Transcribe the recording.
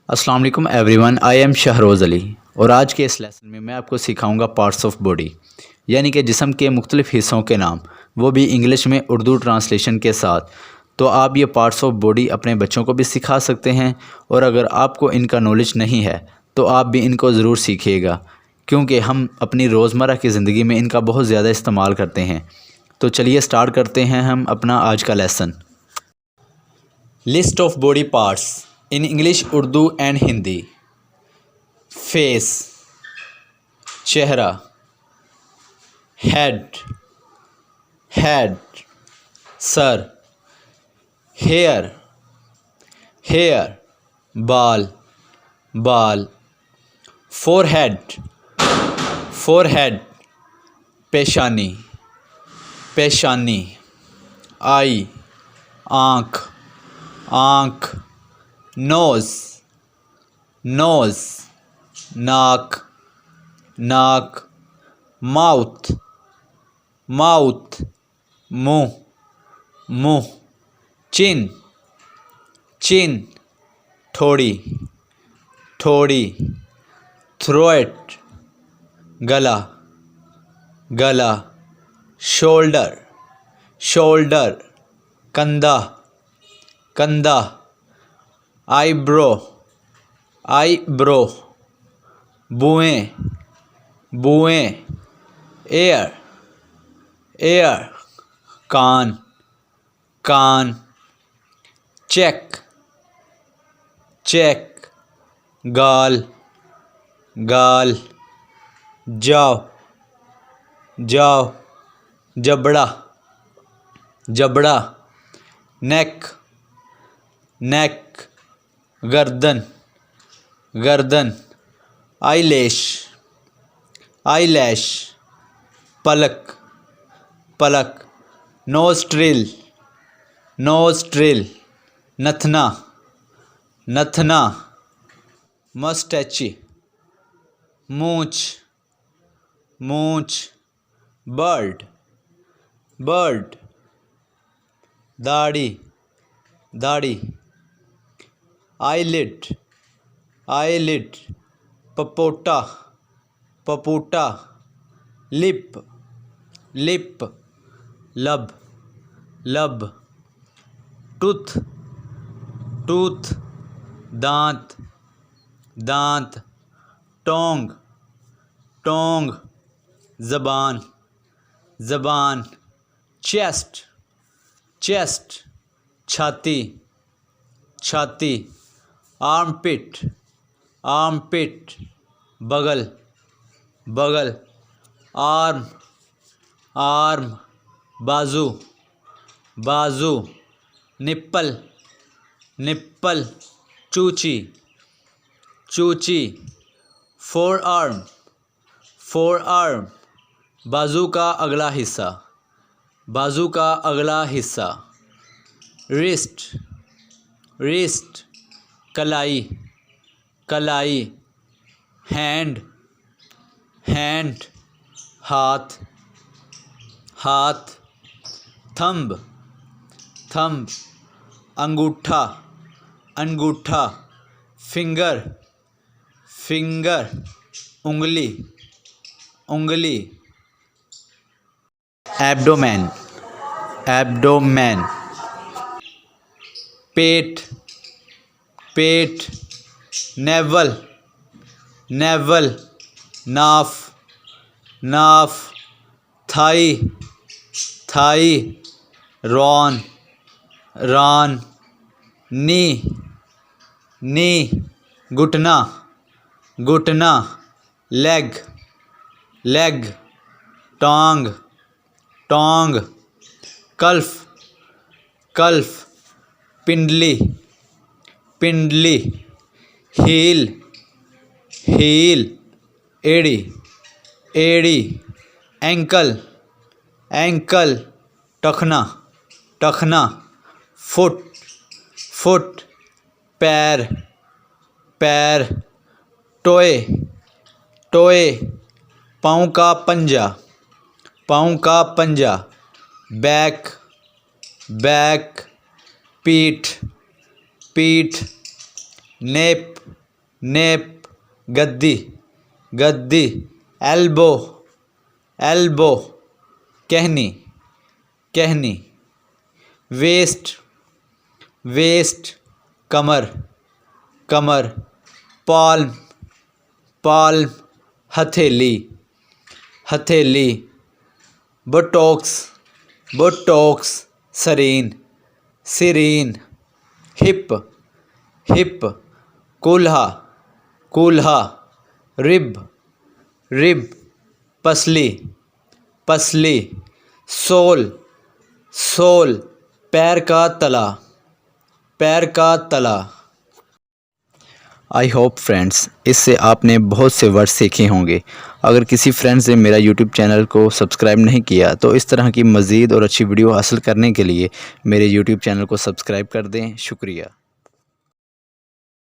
अस्सलाम वालेकुम everyone, I am Shahroz Ali और आज के इस लेसन में मैं आपको सिखाऊंगा पार्ट्स ऑफ बॉडी यानी कि जिस्म के मुख्तलिफ़ हिस्सों के नाम, वो भी इंग्लिश में उर्दू ट्रांसलेशन के साथ। तो आप ये पार्ट्स ऑफ बॉडी अपने बच्चों को भी सिखा सकते हैं और अगर आपको इनका नॉलेज नहीं है तो आप भी इनको ज़रूर सीखिएगा, क्योंकि हम अपनी रोज़मर्रा की ज़िंदगी में इनका बहुत ज़्यादा इस्तेमाल करते हैं। तो चलिए स्टार्ट करते हैं हम अपना आज का lesson. List of body parts in English, Urdu and Hindi. Face चेहरा, हेड हेड सर, हेयर हेयर बाल बाल, फोरहेड फोरहेड पेशानी पेशानी, आई आँख आँख, नोज़ नोज़ नाक नाक, माउथ माउथ मुँह मुँह, चिन चिन ठोड़ी ठोड़ी, थ्रोट गला गला, शोल्डर शोल्डर कंधा कंधा, आईब्रो आईब्रो, बुएँ बुएँ, एयर एयर, कान कान, चेक चेक, गाल गाल, जाव जाव, जबड़ा जबड़ा, नेक नेक, गर्दन गर्दन, आईलैश आईलैश, पलक पलक, नोस्ट्रिल नोस्ट्रिल, नथना नथना, मस्टैची मूंछ मूंछ, बर्ड बर्ड, दाढ़ी दाढ़ी, आईलिड आईलिड, पपोटा पपोटा, लिप लिप, लब लब, टूथ टूथ, दांत दांत, टोंग टोंग, ज़बान ज़बान, चेस्ट चेस्ट, छाती छाती, आर्मपिट आर्मपिट, बगल बगल, आर्म आर्म, बाजू बाजू, निप्पल निप्पल, चूची चूची, फोर आर्म, बाजू का अगला हिस्सा बाजू का अगला हिस्सा, रिस्ट रिस्ट, कलाई कलाई, हैंड हैंड, हाथ हाथ, थंब थंब, अंगूठा अंगूठा, फिंगर फिंगर, उंगली उंगली, एब्डोमेन एब्डोमेन, पेट पेट, नेवल नेवल, नाफ नाफ, थाई थाई, रॉन रान, नी नी, घुटना घुटना, लेग लेग, टांग टांग, कल्फ कल्फ, पिंडली पिंडली, हील हील, एड़ी एड़ी, एंकल एंकल, टखना टखना, फुट फुट, पैर पैर, टोए टोए, पाँव का पंजा, बैक बैक, पीठ पीठ, नेप नेप गद्दी गद्दी, एल्बो एल्बो, कहनी कहनी, वेस्ट वेस्ट, कमर कमर, पाल्म पाल्म, हथेली हथेली, बोटॉक्स बोटॉक्स, सरीन सिरीन, हिप हिप, कूल्हा कूल्हा, रिब रिब, पसली पसली, सोल सोल, पैर का तला। आई होप फ्रेंड्स इससे आपने बहुत से वर्ड सीखे होंगे। अगर किसी फ्रेंड्स ने मेरा यूट्यूब चैनल को सब्सक्राइब नहीं किया तो इस तरह की मज़ीद और अच्छी वीडियो हासिल करने के लिए मेरे यूट्यूब चैनल को सब्सक्राइब कर दें। शुक्रिया।